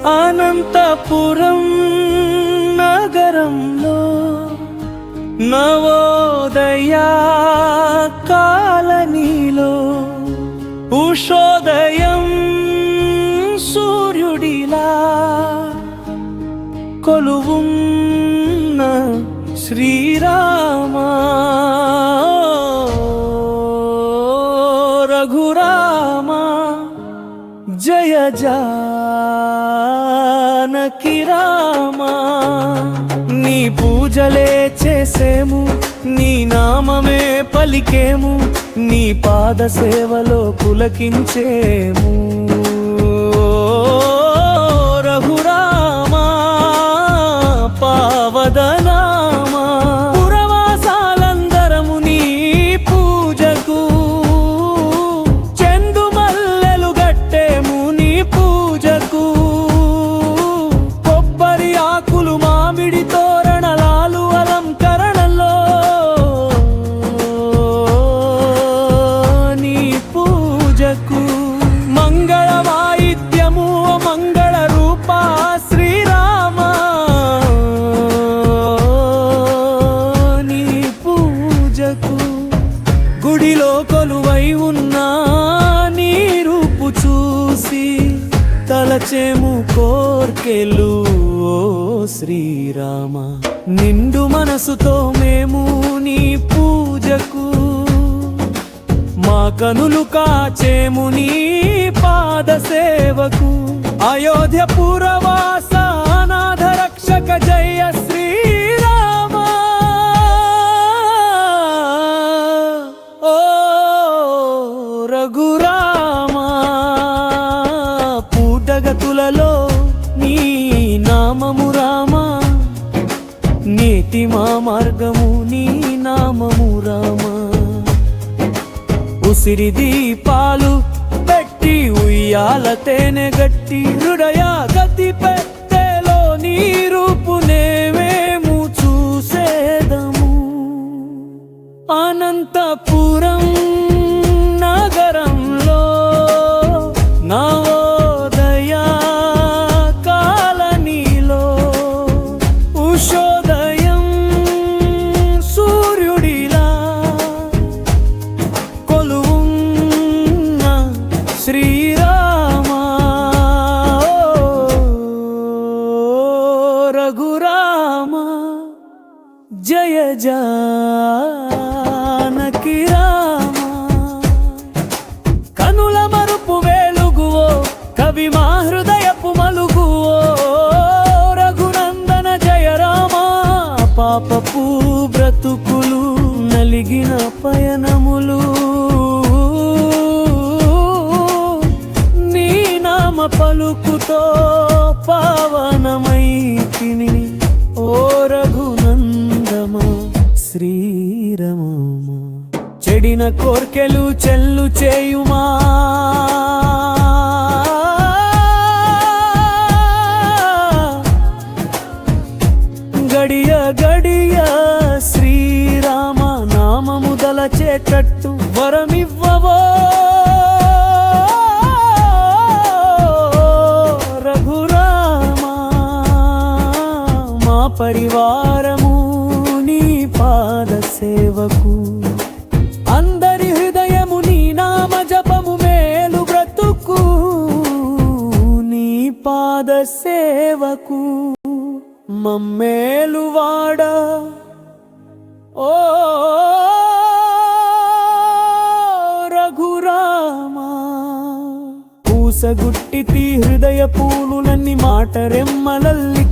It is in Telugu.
అనంతపురం నగరంలో నవోదయ కాలనీలో ఉషోదయం సూర్యుడిలా కొలువున్న శ్రీరామా రఘురామా జయ జానకి రామా నీ పూజలే చేసేము నీ నామమే పలికేము నీ పాద సేవలో పులకించేము రఘురామా పావదనామా పురవాసాలందరము నీ పూజకు చెందు మల్లెలు గట్టేము నీ పూజకు కొబ్బరి ఆకులు మామిడి తోరణాలు అలంకరణలో నీ పూజకు మంగళ వాయిద్యము మంగళ రూప శ్రీరామ నీ పూజకు గుడిలో కొలువై ఉన్నా నీ రూపు చూసి తలచేము కోర్కెలు ఓ శ్రీరామ నిండు మనసుతో మేము నీ పూజకు మా కనులు కాచేము నీ పాద సేవకు అయోధ్య పురవాస అనాథ రక్షక జయ శ్రీరామ ఓ రఘురామా పూటగతులలో నీ నామము రామా నీతి మా మార్గము నీ నామము రామా ఉసిరి దీపాలు పెట్టి ఉయ్యాల తేనె గట్టి హృదయ గతి పెట్టెలో నీ రూపునే మేము చూసేదము అనంతపురం నగరంలో నవోదయ కాలనీలో ఉషోదయం సూర్యుడిలా కొలువున్న శ్రీరామా రఘురామా జయ జానకి రామా కనుల మరుపు వేలుగువో కవి మా హృదయపు మలుగువో రఘునందన జయ రామా పాపపు బ్రతుకులు నలిగిన పయనములు నీ నామ పలుకుతో పావనమైతిని ఓ రఘునందమా శ్రీరమా చెడిన కోర్కెలు చెల్లు చేయుమా గడియ గడియ శ్రీరామ నామము దలచేటట్టు వరమివ్వవో రఘురామా మా పరివారము నీ పాద సేవకు అందరి హృదయము నీ నామ జపము మేలు బ్రతుకు నీ పాద సేవకు మమ్మేలు వాడా ఓ రఘురామా పూసగుట్టితి హృదయ పూలులన్నీ మాట రెమ్మలల్లి